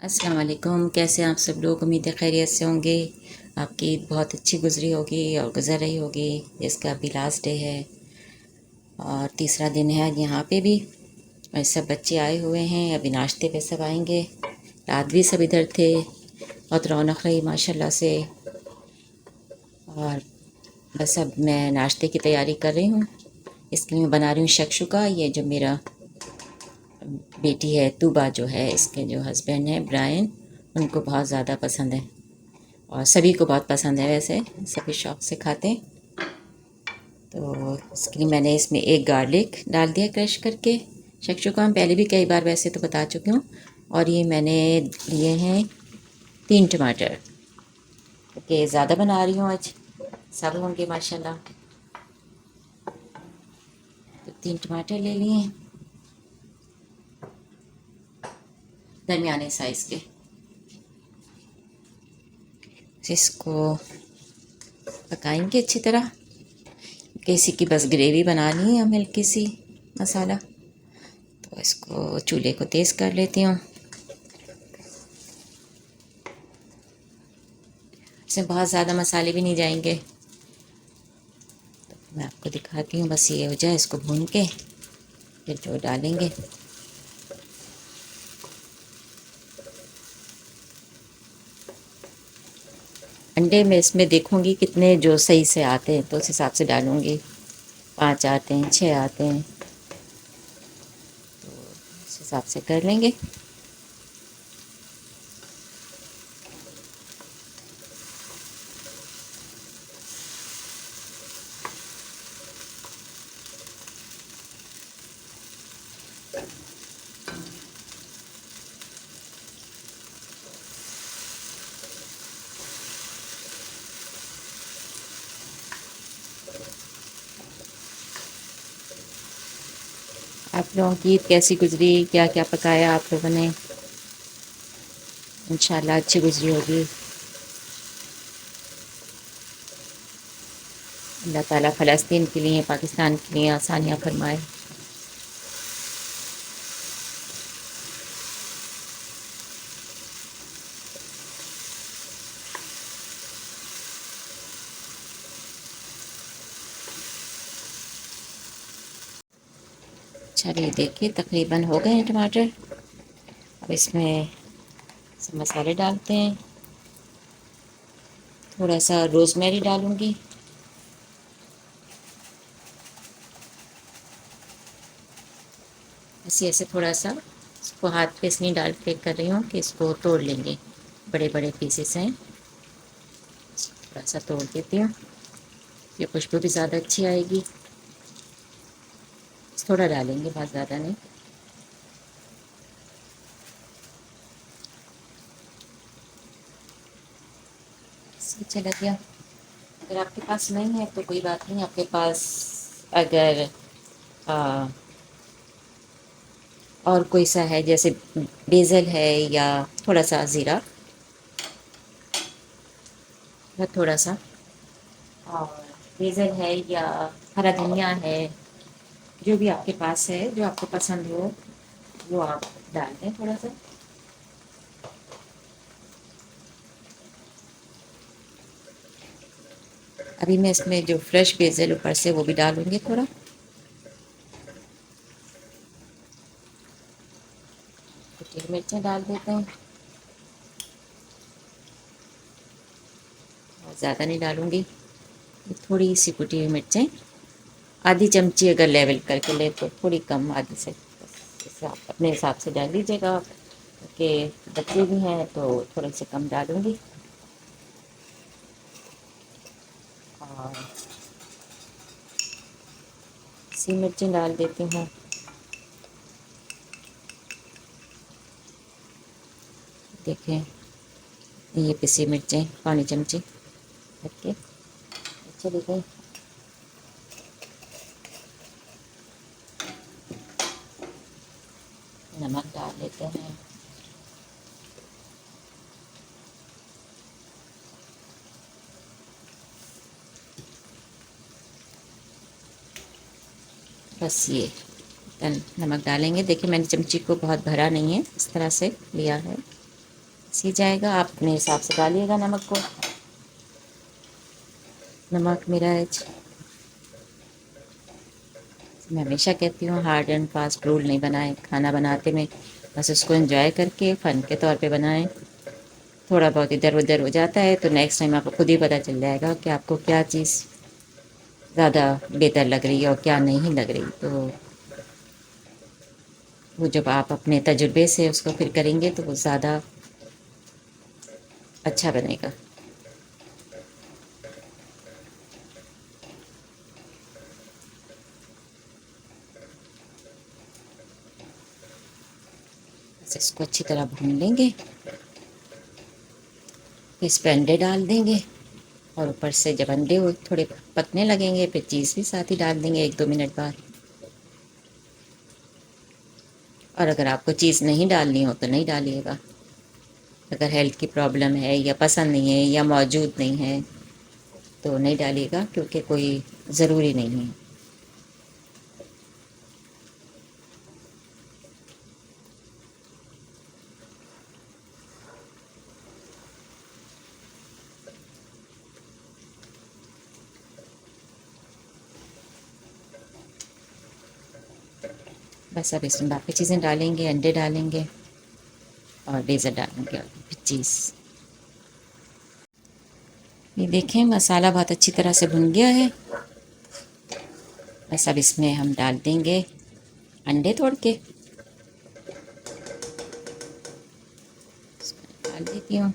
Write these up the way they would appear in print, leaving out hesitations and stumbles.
अस्सलाम वालेकुम। कैसे हैं आप सब लोग? उम्मीद है खैरियत से होंगे। आपकी ईद बहुत अच्छी गुजरी होगी और गुजर रही होगी। इसका अभी लास्ट डे है और तीसरा दिन है यहाँ पे भी। और सब बच्चे आए हुए हैं, अभी नाश्ते पे सब आएंगे। रात भी सब इधर थे, बहुत रौनक रही माशाल्लाह से। और बस अब मैं नाश्ते की तैयारी कर रही हूँ। इसके लिए मैं बना रही हूँ शक्शुका। ये जो मेरा बेटी है तूबा, जो है इसके जो हस्बैंड हैं ब्रायन, उनको बहुत ज़्यादा पसंद है और सभी को बहुत पसंद है। वैसे सभी शौक़ से खाते हैं। तो इसके लिए मैंने इसमें एक गार्लिक डाल दिया क्रश करके। शक्शुका हम पहले भी कई बार वैसे तो बता चुकी हूँ। और ये मैंने लिए हैं 3 टमाटर, क्योंकि ज़्यादा बना रही हूँ आज, सब होंगे माशाल्लाह। तो 3 टमाटर ले लिए हैं, दरमियाने साइज़ के। इसको पकाएंगे अच्छी तरह, किसी की बस ग्रेवी बनानी है, हमें हल्की सी मसाला। तो इसको चूल्हे को तेज़ कर लेती हूँ। इसमें बहुत ज़्यादा मसाले भी नहीं जाएंगे। तो मैं आपको दिखाती हूँ, बस ये हो जाए, इसको भून के फिर जो डालेंगे। अंडे में इसमें देखूँगी कितने जो सही से आते हैं तो उस हिसाब से डालूँगी। 5 आते हैं, 6 आते हैं, तो उस हिसाब से कर लेंगे। आप लोगों की ईद कैसी गुजरी? क्या क्या पकाया आप लोगों ने? इंशाल्लाह अच्छी गुजरी होगी। अल्लाह ताला फ़लस्तीन के लिए, पाकिस्तान के लिए आसानियाँ फरमाए। चलिए देखिए, तकरीबन हो गए हैं टमाटर। अब इसमें सब मसाले डालते हैं। थोड़ा सा रोज़मेरी डालूँगी। ऐसे ऐसे थोड़ा सा इसको हाथ पे इसलिए डाल के कर रही हूँ कि इसको तोड़ लेंगे। बड़े बड़े पीसेस हैं, थोड़ा सा तोड़ देती हूँ। ये खुशबू भी ज़्यादा अच्छी आएगी। थोड़ा डालेंगे, बहुत ज़्यादा नहीं। इससे चला गया। अगर आपके पास नहीं है तो कोई बात नहीं। आपके पास अगर आ, और कोई सा है, जैसे बेसल है या थोड़ा सा ज़ीरा, या थोड़ा सा और बेसल है या हरा धनिया है, जो भी आपके पास है, जो आपको पसंद हो वो आप डाल दें थोड़ा सा। अभी मैं इसमें जो फ्रेश बेसल ऊपर से वो भी डालूंगी थोड़ा। कुटी मिर्चें डाल देते हैं, और ज़्यादा नहीं डालूंगी। थोड़ी सी कुटी हुई मिर्चें, आधी चमची अगर लेवल करके ले तो थोड़ी कम, आधी से। इसे आप अपने हिसाब से डाल लीजिएगा, क्योंकि बच्चे भी हैं तो थोड़े से कम डालूंगी। और सी मिर्चें डाल देती हूँ। देखें, ये पिसी मिर्चें पौनी चमची रख के चली गई। नमक डाल लेते हैं। बस ये नमक डालेंगे। देखिए मैंने चमची को बहुत भरा नहीं है, इस तरह से लिया है। सी जाएगा। आप अपने हिसाब से डालिएगा नमक को। नमक, मिर्च, मैं हमेशा कहती हूँ हार्ड एंड फास्ट रूल नहीं बनाएं खाना बनाते में, बस उसको एंजॉय करके फ़न के तौर पे बनाएं। थोड़ा बहुत इधर उधर हो जाता है तो नेक्स्ट टाइम आपको खुद ही पता चल जाएगा कि आपको क्या चीज़ ज़्यादा बेहतर लग रही है और क्या नहीं लग रही। तो वो जब आप अपने तजुर्बे से उसको फिर करेंगे तो वो ज़्यादा अच्छा बनेगा। बस इसको अच्छी तरह भून लेंगे, फिर इस पर अंडे डाल देंगे और ऊपर से जब अंडे हो थोड़े पकने लगेंगे फिर चीज़ भी साथ ही डाल देंगे 1-2 मिनट बाद। और अगर आपको चीज़ नहीं डालनी हो तो नहीं डालिएगा। अगर हेल्थ की प्रॉब्लम है या पसंद नहीं है या मौजूद नहीं है तो नहीं डालिएगा, क्योंकि कोई ज़रूरी नहीं है। बस अब इसमें बाकी चीज़ें डालेंगे, अंडे डालेंगे और डेज़र्ट डालेंगे और फिर चीज़। ये देखें मसाला बहुत अच्छी तरह से भुन गया है। बस अब इसमें हम डाल देंगे अंडे तोड़ के। इसमें डाल देती हूँ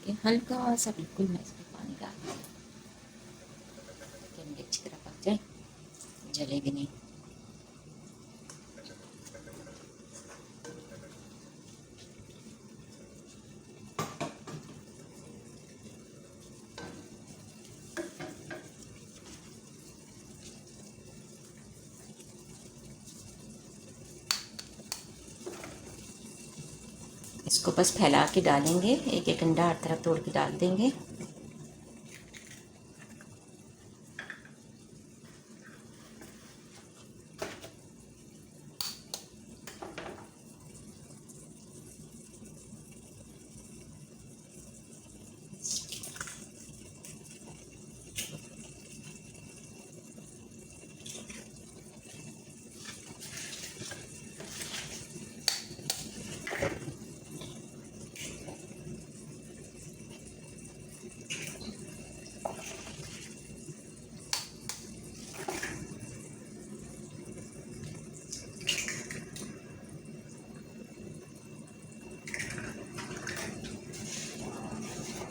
कि हल्का सा, बिल्कुल मैं इसमें पानी डाल दूँ कि अंडे अच्छी तरह पक जाए, जले भी नहीं। इसको बस फैला के डालेंगे, एक एक अंडा हर तरफ तोड़ के डाल देंगे।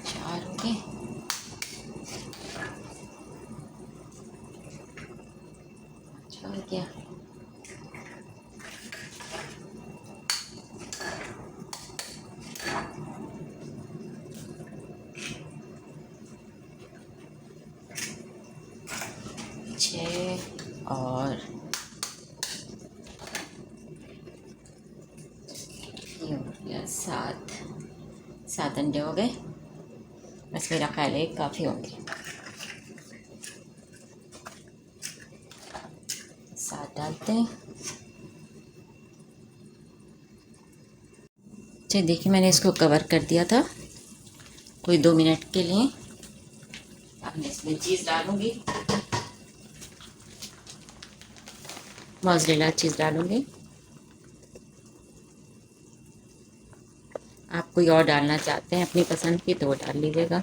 चार हो गए। अच्छा हो गया। छः और ये हो गया 7। 7 अंडे हो गए। बस मेरा ख्याल है काफ़ी होंगे। 7 डालते हैं। अच्छा देखिए, मैंने इसको कवर कर दिया था कोई 2 मिनट के लिए। अब मैं इसमें चीज़ डालूँगी, मोज़रेला चीज़ डालूँगी। आप कोई और डालना चाहते हैं अपनी पसंद की तो वो डाल लीजिएगा,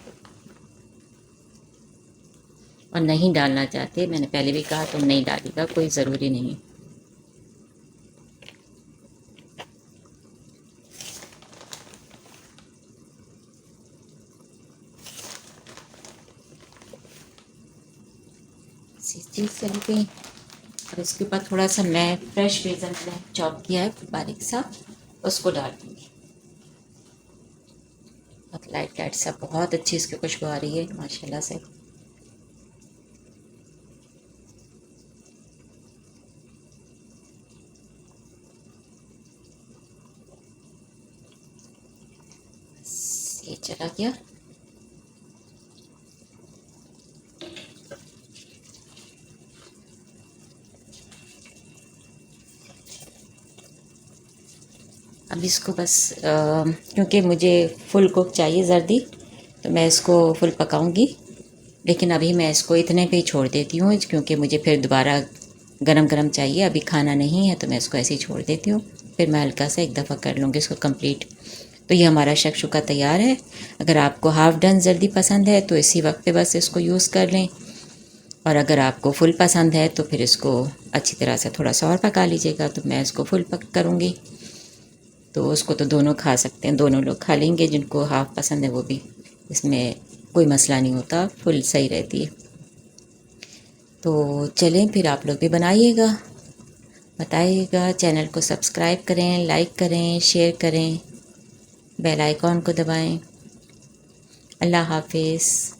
और नहीं डालना चाहते, मैंने पहले भी कहा, तो नहीं डालिएगा, कोई ज़रूरी नहीं है। इसी चीज़ से हो गई। और इसके ऊपर थोड़ा सा मैं फ्रेश बेसन में चॉप किया है बारीक सा, उसको डाल दूँगी। बहुत लाइट लाइट सा, बहुत अच्छी इसकी खुशबू आ रही है माशाल्लाह से। ये चला गया। अब अब इसको बस क्योंकि मुझे फुल कुक चाहिए जर्दी, तो मैं इसको फुल पकाऊंगी। लेकिन अभी मैं इसको इतने पे ही छोड़ देती हूँ, क्योंकि मुझे फिर दोबारा गरम गरम चाहिए। अभी खाना नहीं है तो मैं इसको ऐसे ही छोड़ देती हूँ, फिर मैं हल्का सा एक दफ़ा कर लूँगी इसको कंप्लीट। तो ये हमारा शक्शुका तैयार है। अगर आपको हाफ़ डन जल्दी पसंद है तो इसी वक्त पे बस इसको यूज़ कर लें, और अगर आपको फुल पसंद है तो फिर इसको अच्छी तरह से थोड़ा सा और पका लीजिएगा। तो मैं इसको फुल पक करूँगी, तो उसको तो दोनों खा सकते हैं, दोनों लोग खा लेंगे। जिनको हाफ़ पसंद है वो भी, इसमें कोई मसला नहीं होता, फुल सही रहती है। तो चलें फिर आप लोग भी बनाइएगा, बताइएगा। चैनल को सब्सक्राइब करें, लाइक करें, शेयर करें, बेल आइकॉन को दबाएं। अल्लाह हाफिज़।